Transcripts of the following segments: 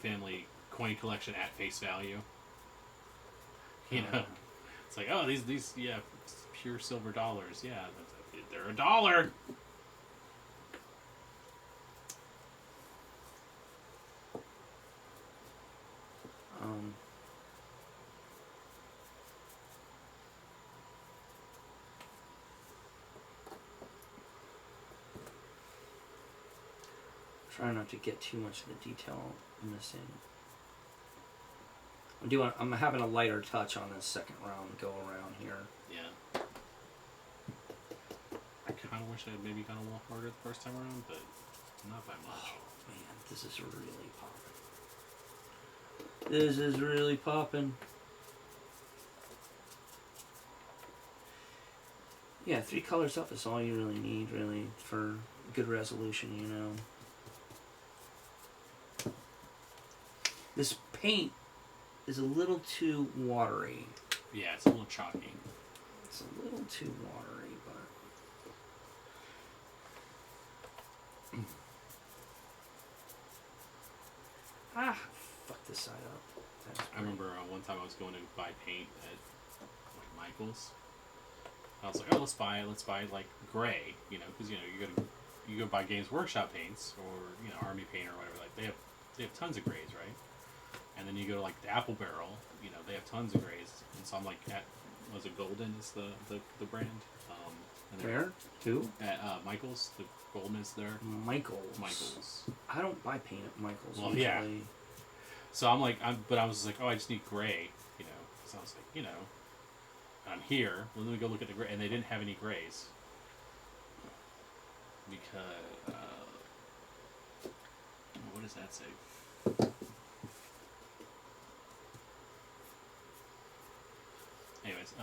family coin collection at face value. You know, it's like, oh, these pure silver dollars. Yeah, they're $1. Try not to get too much of the detail missing. I'm having a lighter touch on this second round go around here. Yeah. I kind of wish I had maybe gone a little harder the first time around, but not by much. Oh man, this is really popping. This is really popping. Yeah, 3 colors up is all you really need, really, for good resolution, you know. This paint is a little too watery. Yeah, it's a little chalky. It's a little too watery, but... fuck this side up. I remember one time I was going to buy paint at Michael's. I was like, oh, let's buy like gray, you know, because you go buy Games Workshop paints or Army paint or whatever. Like they have tons of grays, right? And then you go to like the Apple Barrel, they have tons of grays. And so I'm like, was it Golden is the brand? Where? Who? At Michael's. The Golden is there. Michael's. I don't buy paint at Michael's. Well, usually. yeah. So I'm like, but I was just like, oh, I just need gray, So I was like, I'm here. Well, let me go look at the gray, and they didn't have any grays because what does that say? Anyways,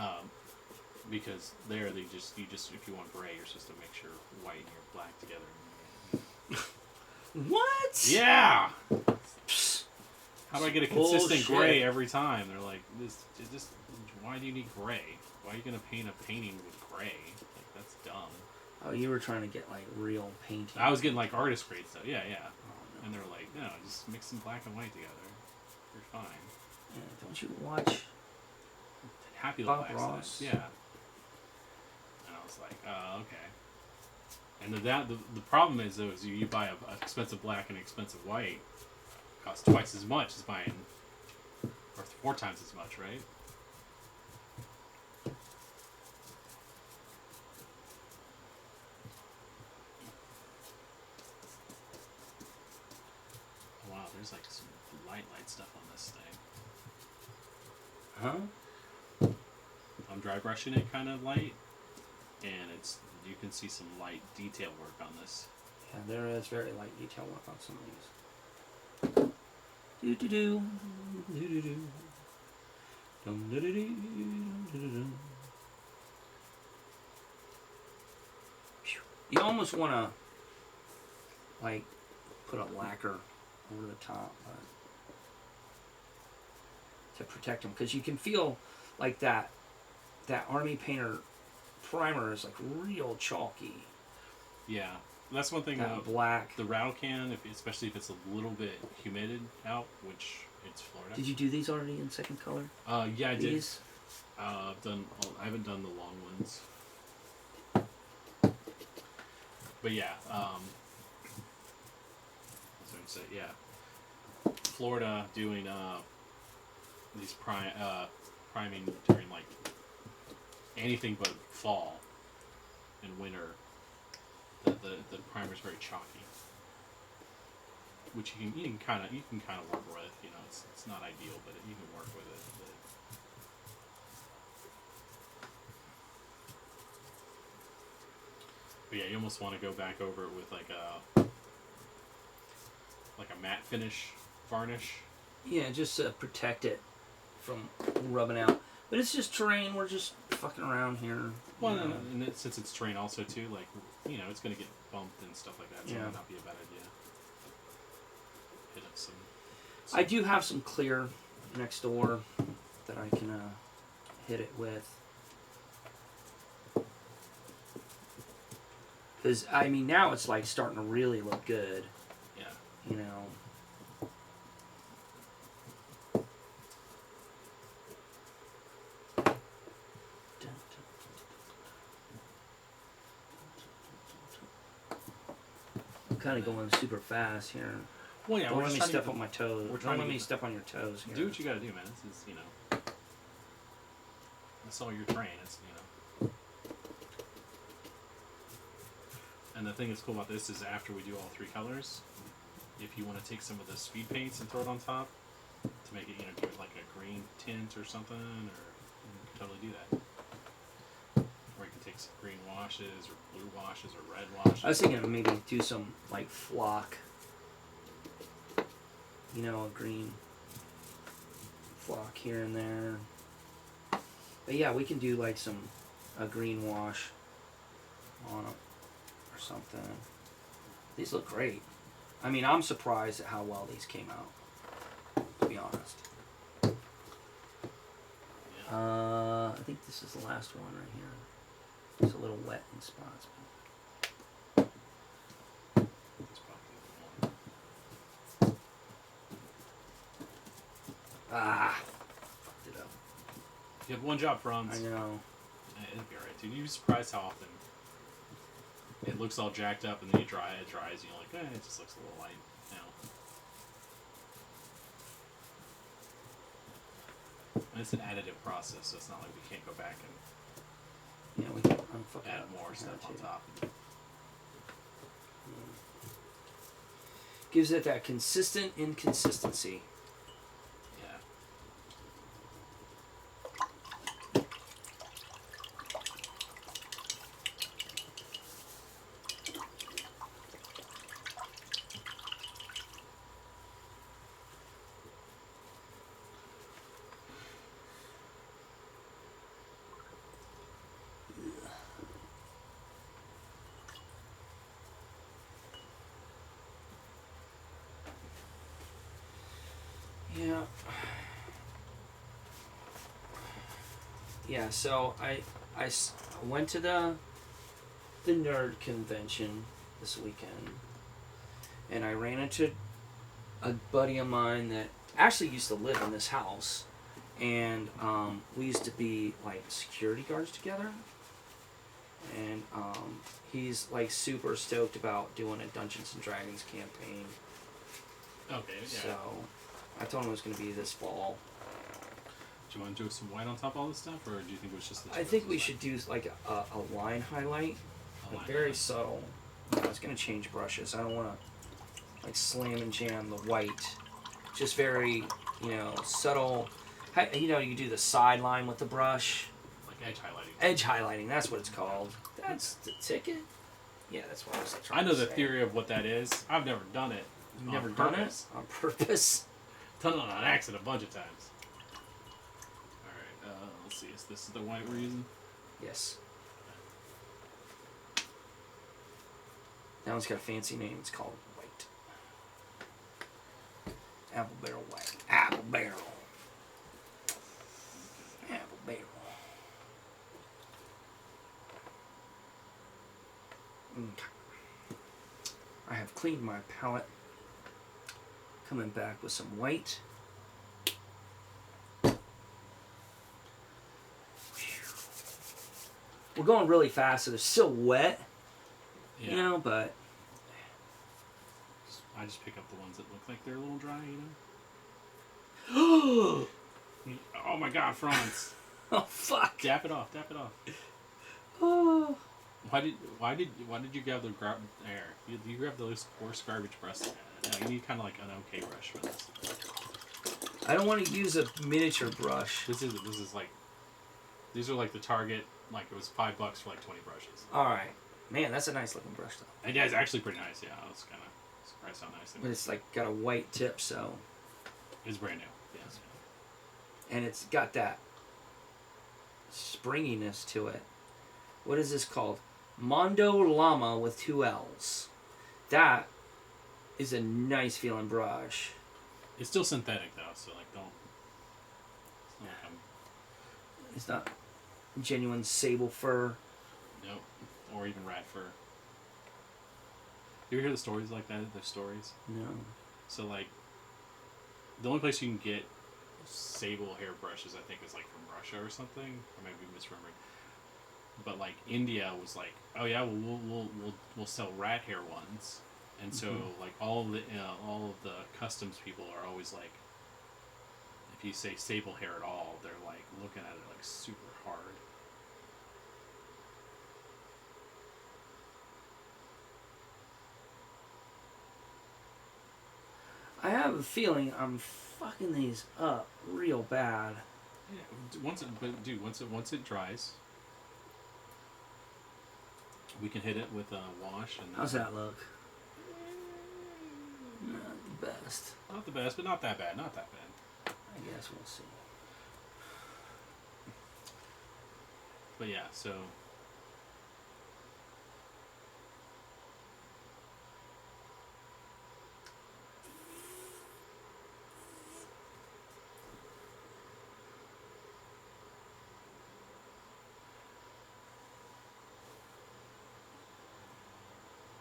because there you just if you want gray, you're supposed to mix your white and your black together. What? Yeah. How do I get a consistent Bullshit. gray every time? They're like, why do you need gray? Why are you gonna paint a painting with gray? Like that's dumb. Oh, you were trying to get like real painting. I was getting like artist grade stuff. Yeah. Oh, no. And they're like, no, just mix some black and white together. You're fine. Yeah, don't you watch Happy Bob Black Ross? Stuff. Yeah. And I was like, oh, okay. And the problem is though is you buy an expensive black and an expensive white, costs twice as much as buying, or 4 times as much, right? Wow, there's like some light stuff on this thing. Huh? I'm dry brushing it kind of light, and you can see some light detail work on this. Yeah, there is very light detail work on some of these. Do do do do do do. Dum do do do do do do. You almost want to like put a lacquer over the top, but to protect them, because you can feel like that Army Painter primer is like real chalky. Yeah, that's one thing about black. The rattle can, especially if it's a little bit humid out, which it's Florida. Did you do these already in second color? Yeah, I these? did. I haven't done the long ones. But yeah, I was going to say, yeah, Florida doing these priming during like anything but fall and winter. The primer's very chalky, which you can kind of work with. It's not ideal, but you can work with it. But yeah, you almost want to go back over it with like a matte finish varnish. Yeah, just to protect it from rubbing out. But it's just terrain. We're just fucking around here. Well, and since it's terrain also too, like it's going to get bumped and stuff like that. So it might not be a bad idea. Hit up some. I do have some clear next door that I can hit it with. Because, I mean, now it's like starting to really look good. Yeah. kind of going super fast here. Well, yeah, Don't we're let just me trying to step get on my toes. we're Don't trying to let me get step on your toes here. do what you gotta do, man. This is, that's all your terrain. It's. And the thing that's cool about this is after we do all 3 colors, if you want to take some of the speed paints and throw it on top to make it, give it like a green tint or something, or you can totally do that. Or you can take some green washes or blue washes or red washes. I was thinking of maybe do some like flock. A green flock here and there. But yeah, we can do like a green wash on it or something. These look great. I mean, I'm surprised at how well these came out, to be honest. Yeah. I think this is the last one right here. It's a little wet in spots. That's probably the one. Fucked it up. You have one job, Franz. I know. It'd be alright, dude. You'd be surprised how often it looks all jacked up, and then it dries, and you're like, it just looks a little light now. And it's an additive process, so it's not like we can't go back and Yeah, we can unfuck add it more stuff on top. Gives it that consistent inconsistency. Yeah. Yeah. Yeah, so I went to the nerd convention this weekend, and I ran into a buddy of mine that actually used to live in this house, and we used to be like security guards together, and he's like super stoked about doing a Dungeons and Dragons campaign. Okay, yeah. So I told him it was going to be this fall. Do you want to do some white on top of all this stuff, or do you think it was just the two I of think us we as should do like a line highlight, A but line very highlight. subtle. I was going to change brushes. I don't want to like slam and jam the white. Just very, subtle. You do the sideline with the brush. like edge highlighting? Edge highlighting, that's what it's called. That's the ticket? Yeah, that's what I was trying I know to the say. theory of what that is. I've never done it. You've on never done it? purpose. On purpose? Done it on an accident a bunch of times. Alright, let's see. Is this the white we're using? Yes. That one's got a fancy name. It's called white. Apple barrel white. Apple barrel. Apple barrel. I have cleaned my palette. Coming back with some white. We're going really fast, so they're still wet, Yeah. but I just pick up the ones that look like they're a little dry, oh Oh my god, Franz. fuck! Dap it off, dap it off. Oh. Why did you grab the air? You grabbed the worst garbage brush. No, you need kind of like an okay brush for this. I don't want to use a miniature brush. This is like, these are like the Target. Like it was $5 for like 20 brushes. All right, man, that's a nice looking brush though. And yeah, it's actually pretty nice. Yeah, I was kind of surprised how nice it But was. it's like got a white tip, so, It's brand new. Yes. and it's got that springiness to it. What is this called? Mondo Llama with 2 L's. That is a nice feeling brush. It's still synthetic though, so like don't. It's not like It's not genuine sable fur. nope, or even rat fur. You ever hear the stories like that? The stories. No. So like, the only place you can get sable hair brushes, I think, is like from Russia or something, or maybe I'm misremembering. But like India was like, oh yeah, we'll sell rat hair ones, And so, like all of the customs people are always like, if you say sable hair at all, they're like looking at it like super hard. I have a feeling I'm fucking these up real bad. Yeah, once it dries, we can hit it with a wash. And how's that look? Not the best. Not the best, but not that bad. Not that bad. I guess we'll see. But yeah, so.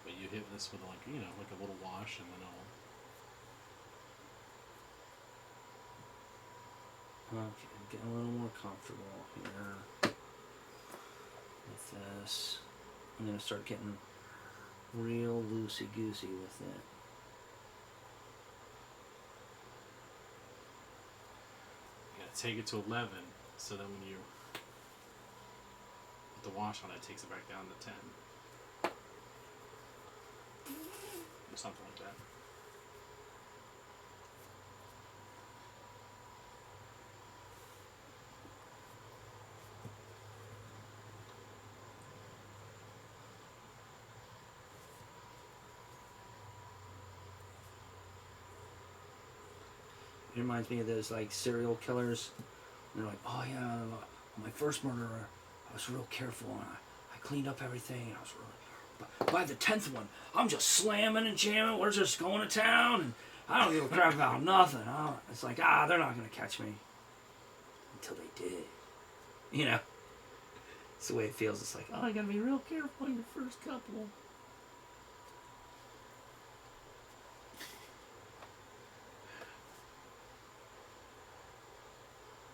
But you hit this with like a little wash, and then Okay, I'm getting a little more comfortable here with this. I'm gonna start getting real loosey-goosey with it. you gotta take it to 11, so then when you put the wash on it takes it back down to 10. Or something like that. It reminds me of those like serial killers. And they're like, oh yeah, my first murderer, I was real careful and I cleaned up everything. And I was really, but by the 10th one, I'm just slamming and jamming. We're just going to town and I don't give a crap about nothing. It's like, they're not gonna catch me until they did. You know, it's the way it feels. It's like, I gotta be real careful in the first couple.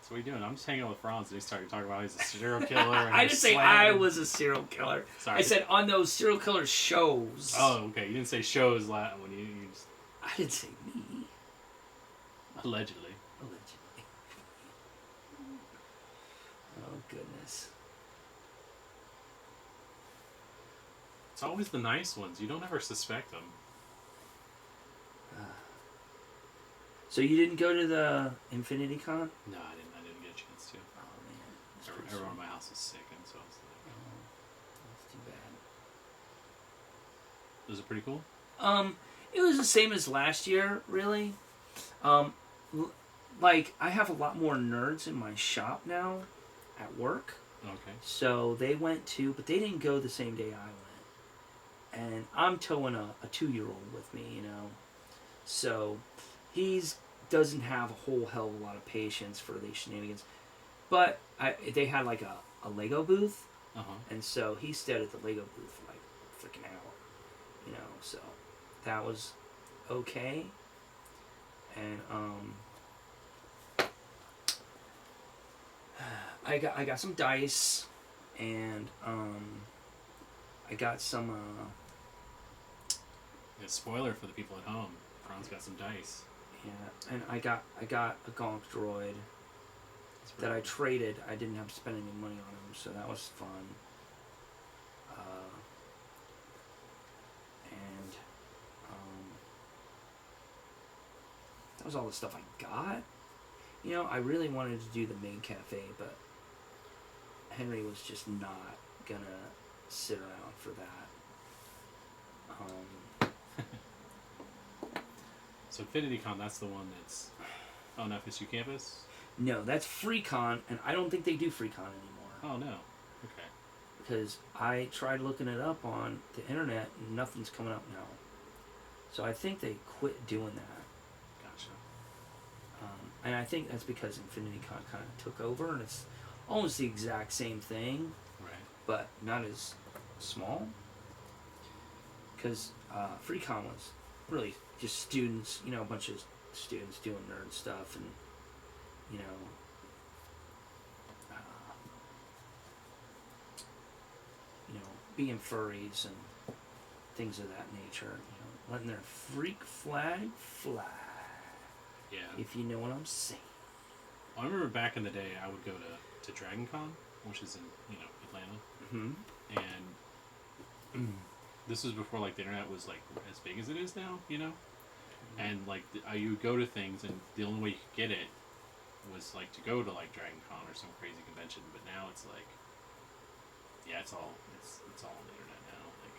So what are you doing? I'm just hanging out with Franz, and he started talking about he's a serial killer. And I didn't say I was a serial killer. Sorry. I said on those serial killer shows. Oh, okay. You didn't say shows when you just... I didn't say me. Allegedly. Allegedly. Oh, goodness. It's always the nice ones. You don't ever suspect them. So you didn't go to the Infinity Con? No, I didn't get a chance to. Oh, man. Everyone in my house is sick, and so it's like... That's too bad. Was it pretty cool? It was the same as last year, really. Like, I have a lot more nerds in my shop now at work. Okay. So they went too, but they didn't go the same day I went. And I'm towing a 2-year-old with me, So he's doesn't have a whole hell of a lot of patience for these shenanigans. But they had like a Lego booth. Uh-huh. And so he stood at the Lego booth for like a freaking hour. So that was okay. And I got some dice, and I got some Yeah, spoiler for the people at home. Franz got some dice. yeah, and I got a Gonk droid that I traded. I didn't have to spend any money on him, so that was fun. And that was all the stuff I got. I really wanted to do the main cafe, but Henry was just not gonna sit around for that. So InfinityCon, that's the one that's on FSU campus? No, that's FreeCon, and I don't think they do FreeCon anymore. Oh, no. Okay. Because I tried looking it up on the internet, and nothing's coming up now. So I think they quit doing that. Gotcha. And I think that's because InfinityCon kind of took over, and it's almost the exact same thing, Right. but not as small. Because FreeCon was really just students, a bunch of students doing nerd stuff, and being furries and things of that nature. letting their freak flag fly. Yeah. If you know what I'm saying. I remember back in the day, I would go to Dragon Con, which is in Atlanta, Mm-hmm. and this was before like the internet was like as big as it is now, and like you would go to things, and the only way you could get it was like to go to like Dragon Con or some crazy convention. But now it's like, yeah, it's all on the internet now. Like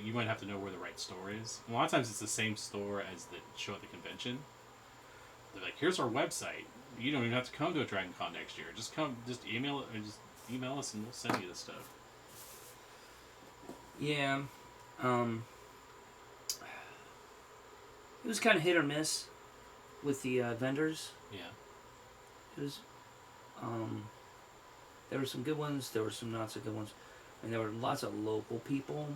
you might have to know where the right store is. And a lot of times it's the same store as the show at the convention. They're like, here's our website. You don't even have to come to a Dragon Con next year. Just email us and we'll send you the stuff. Yeah. It was kind of hit or miss with the vendors. Yeah. It was, there were some good ones, there were some not so good ones, and there were lots of local people.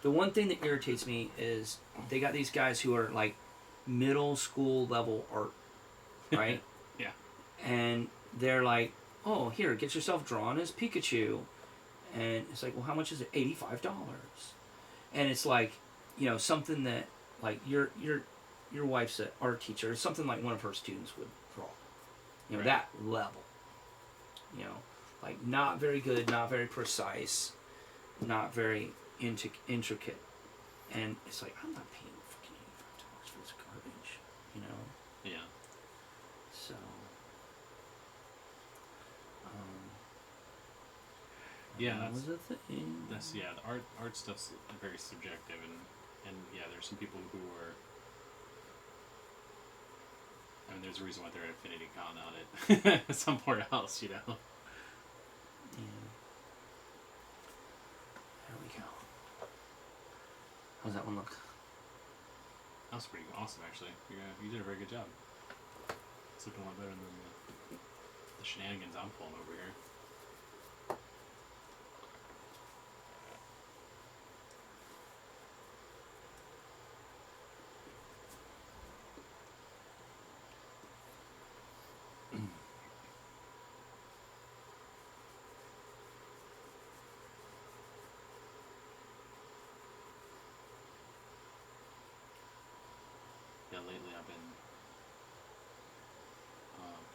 The one thing that irritates me is they got these guys who are like middle school level art, right? Yeah. And they're like, oh, here, get yourself drawn as Pikachu. And it's like, well, how much is it? $85. And it's like, something that like your wife's an art teacher, something like one of her students would draw. Right. That level. Like not very good, not very precise, not very intricate. And it's like, I'm not paying freaking $85 for this garbage, Yeah. So, Yeah, that was a thing. That's the art stuff's very subjective, and yeah, there's some people who are. I mean, there's a reason why they're at Affinity Con on it somewhere else, Yeah. There we go. How's that one look? That was pretty awesome, actually. You did a very good job. It's looking a lot better than the shenanigans I'm pulling over here. Yeah, lately I've been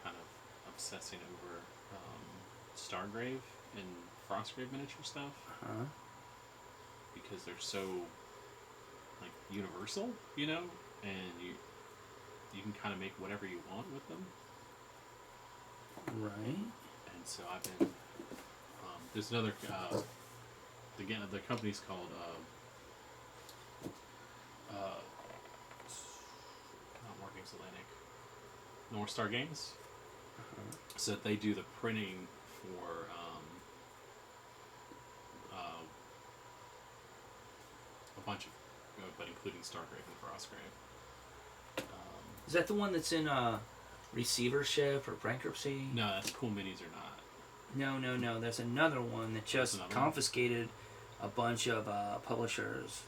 kind of obsessing over Stargrave and Frostgrave miniature stuff Huh? because they're so like universal, and you can kind of make whatever you want with them. Right. And so I've been there's another the company's called not Morgan's Atlantic, North Star Games. Uh-huh. So they do the printing for a bunch of, but including Stargrave and Frostgrave. Is that the one that's in receivership or bankruptcy? No, that's Cool Minis or not. No. There's another one that just confiscated a bunch of publishers'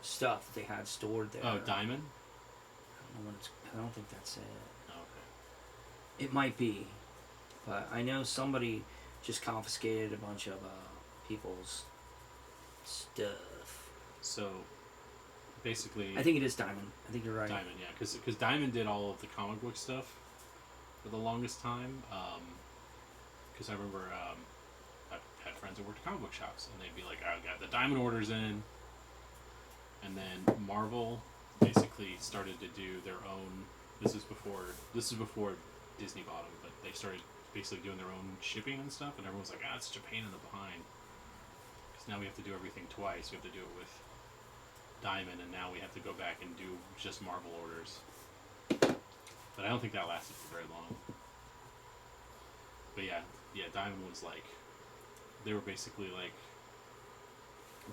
stuff that they had stored there. Oh, Diamond? I don't think that's it. Oh, okay. It might be, but I know somebody just confiscated a bunch of people's stuff. So, basically... I think it is Diamond. I think you're right. Diamond, yeah. Because Diamond did all of the comic book stuff for the longest time. Because I remember I had friends that worked at comic book shops, and they'd be like, I got the Diamond orders in. And then Marvel basically started to do their own... This is before Disney bought them, but they started basically doing their own shipping and stuff, and everyone's like, it's such a pain in the behind. Because now we have to do everything twice. We have to do it with Diamond, and now we have to go back and do just Marvel orders. But I don't think that lasted for very long. But yeah, Diamond was like, they were basically like,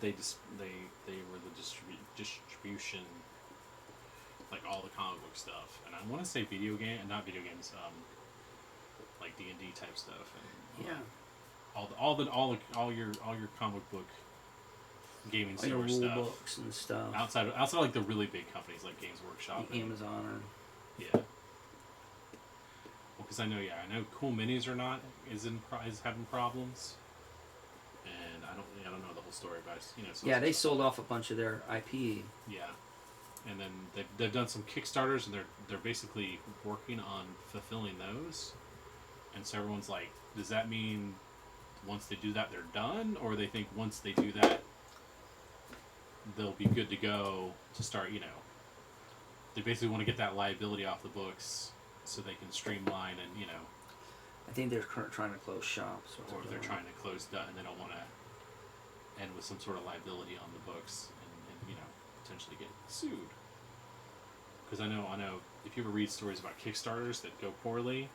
they were the distribution, like all the comic book stuff, and I want to say not video games, like D&D type stuff, and Yeah. all your comic book gaming All your store rule stuff books and stuff. outside like the really big companies like Games Workshop, Like Amazon or... Yeah. Well, because I know Cool Minis is having problems, and I don't know the whole story, but Yeah, they sold off a bunch of their IP. Yeah, and then they've done some Kickstarters, and they're basically working on fulfilling those. And so everyone's like, does that mean once they do that they're done, or they think once they do that they'll be good to go to start? They basically want to get that liability off the books so they can streamline and I think they're trying to close shops. or if they're trying to close down and they don't want to end with some sort of liability on the books and potentially get sued. Because I know if you ever read stories about Kickstarters that go poorly,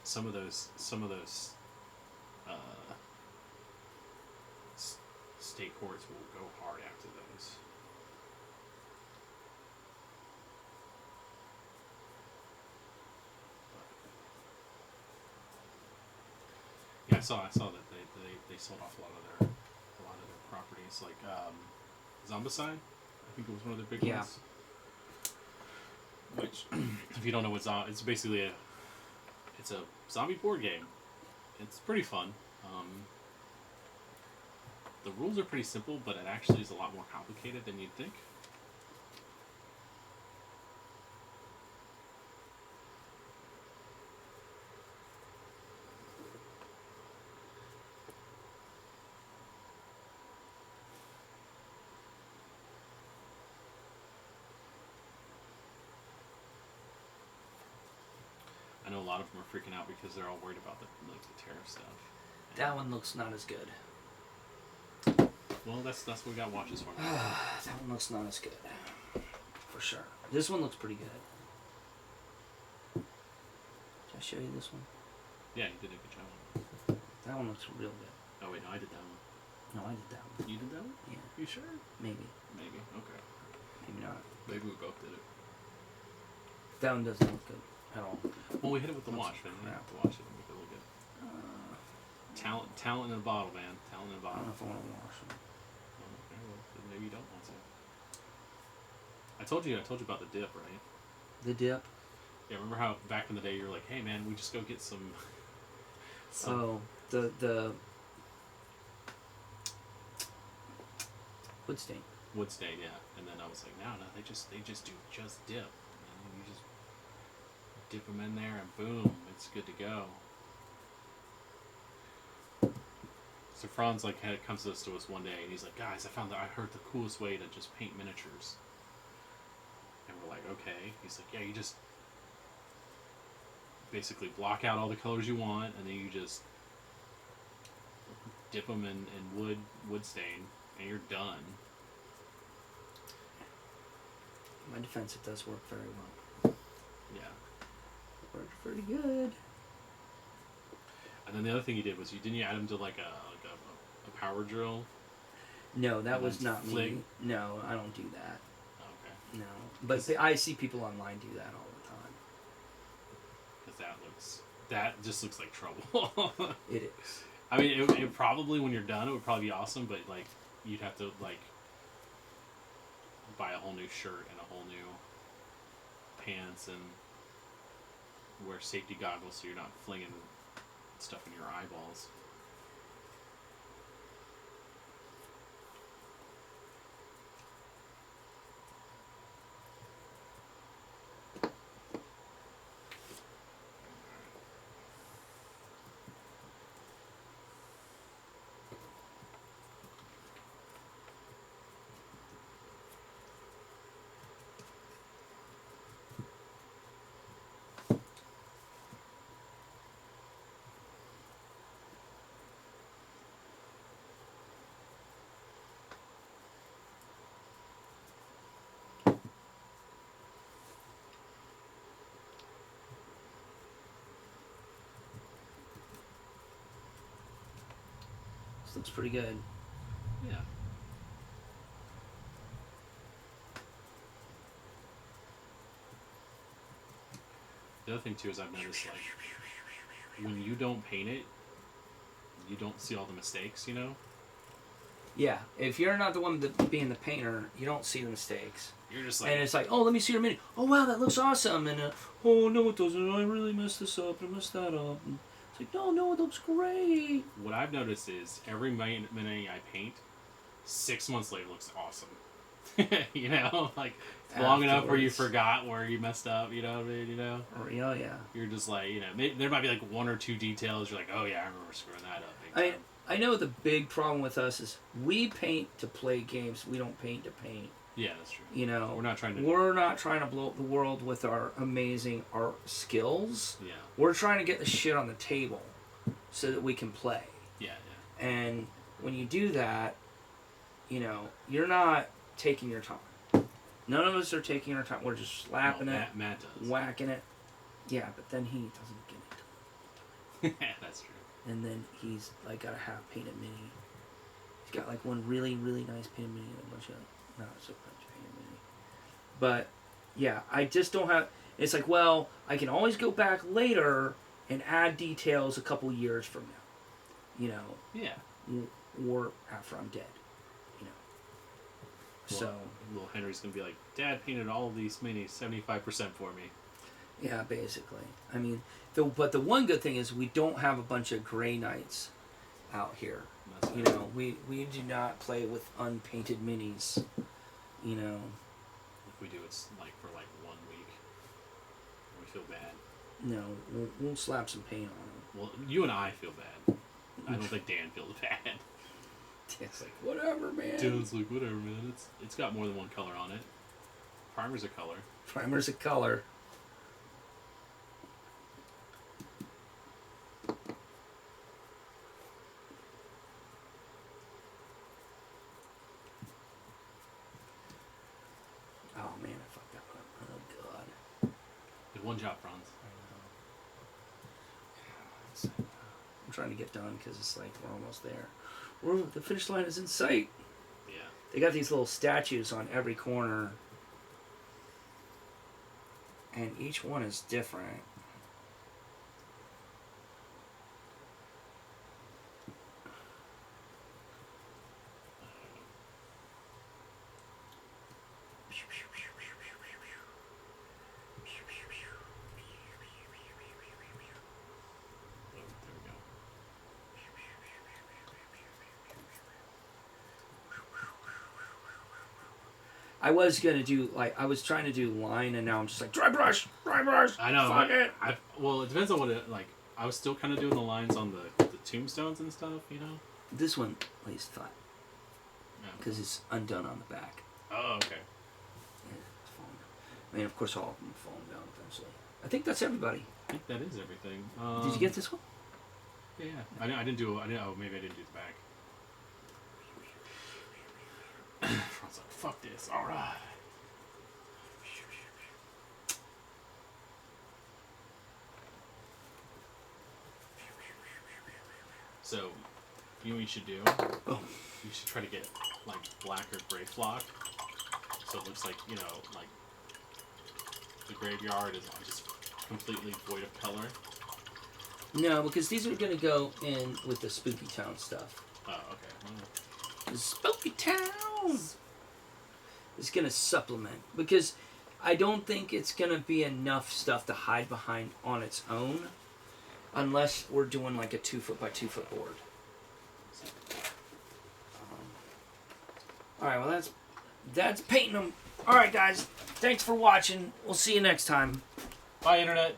some of those state courts will go hard after those. Yeah, I saw that they sold off a lot of their properties, like Zombicide. I think it was one of their big ones. Which, if you don't know what it's basically it's a zombie board game. It's pretty fun. The rules are pretty simple, but it actually is a lot more complicated than you'd think. I know a lot of them are freaking out because they're all worried about the tariff stuff. That one looks not as good. Well, that's what we got watches for. That one looks not as good, for sure. This one looks pretty good. Did I show you this one? Yeah, you did a good job. That one looks real good. Oh wait, no, I did that one. No, I did that one. You did that one? Yeah. You sure? Maybe. Maybe. Okay. Maybe not. Maybe we both did it. That one doesn't look good at all. Well, we hit it with the watch, man. We have to watch it and make it look good. Talent in a bottle, man. Talent in a I bottle. don't know if I want to wash them. Okay, well, then maybe you don't want to. I told you about the dip, right? The dip? Yeah, remember how back in the day you were like, hey man, we just go get some Oh, the wood stain. Wood stain, yeah. And then I was like, no, they just do just dip. And you just dip them in there and boom, it's good to go. So Franz comes to us one day and he's like, guys, I heard the coolest way to just paint miniatures. And we're like, okay. He's like, yeah, you just basically block out all the colors you want and then you just dip them in wood stain and you're done. In my defense, it does work very well. Yeah. It worked pretty good. And then the other thing you did was didn't you add them to like a power drill? No, that was not flick? me. No, I don't do that. Okay. No, but I see people online do that all the time. Because that just looks like trouble. It is. I mean, it probably when you're done, it would probably be awesome, but like you'd have to like buy a whole new shirt and a whole new pants and wear safety goggles so you're not flinging stuff in your eyeballs. This looks pretty good. Yeah. The other thing too is I've noticed like when you don't paint it, you don't see all the mistakes, Yeah, if you're not the one being the painter, you don't see the mistakes. You're just like, And it's like, oh, let me see your mini. Oh, wow, that looks awesome. And oh, no, it doesn't. I really messed this up. I messed that up. And It's like, no, it looks great. What I've noticed is every mini I paint, 6 months later looks awesome. You know, like long enough where you forgot where you messed up. You know what I mean? You know. Oh yeah. You're just like, you know, there might be like one or two details. You're like, oh yeah, I remember screwing that up. Big time. I know the big problem with us is we paint to play games. We don't paint to paint. Yeah, that's true. You know, we're not trying to blow up the world with our amazing art skills. Yeah. We're trying to get the shit on the table so that we can play. Yeah. And when you do that, you know, you're not taking your time. None of us are taking our time. We're just slapping it, Matt does. whacking it. Yeah, but then he doesn't get it. That's true. And then he's like got a half painted mini. He's got like one really, really nice painted mini and a bunch of not so much painted mini. But yeah, I just don't have. It's like, well, I can always go back later and add details a couple years from now. You know. Yeah. Or after I'm dead. You know. Well, so. Little Henry's gonna be like, Dad painted all of these minis 75% for me. Yeah, basically. I mean, but the one good thing is we don't have a bunch of gray knights out here. That's you right. know, we do not play with unpainted minis. You know. If we do, it's like for like 1 week. We feel bad. No, we'll slap some paint on them. Well, you and I feel bad. I don't think Dan feels bad. It's like, whatever, man. Dan's like, whatever, man. It's got more than one color on it. Primer's a color. Primer's a color. Oh, man, I fucked that one up. Oh, God. Good one job, Franz. I'm trying to get done because it's like we're almost there. The finish line is in sight. Yeah. They got these little statues on every corner. And each one is different. I was trying to do line, and now I'm just like dry brush. I know. Fuck it. Well, it depends on what it like. I was still kind of doing the lines on the tombstones and stuff, you know. This one lays flat Yeah. because it's undone on the back. Oh, okay. Yeah, it's falling down. I mean, of course, all of them are falling down eventually. I think that's everybody. I think that is everything. Did you get this one? Yeah. I didn't do. Oh, maybe I didn't do the back. I was like, fuck this. All right. So, you know what you should do? Oh. You should try to get like black or gray flock, so it looks like, you know, like the graveyard is just completely void of color. No, because these are going to go in with the Spooky Town stuff. Oh, okay. Well, The Spooky Town is going to supplement, because I don't think it's going to be enough stuff to hide behind on its own, unless we're doing like a 2 foot by 2 foot board. All right, well that's painting them. All right, guys, thanks for watching. We'll see you next time. bye, Internet.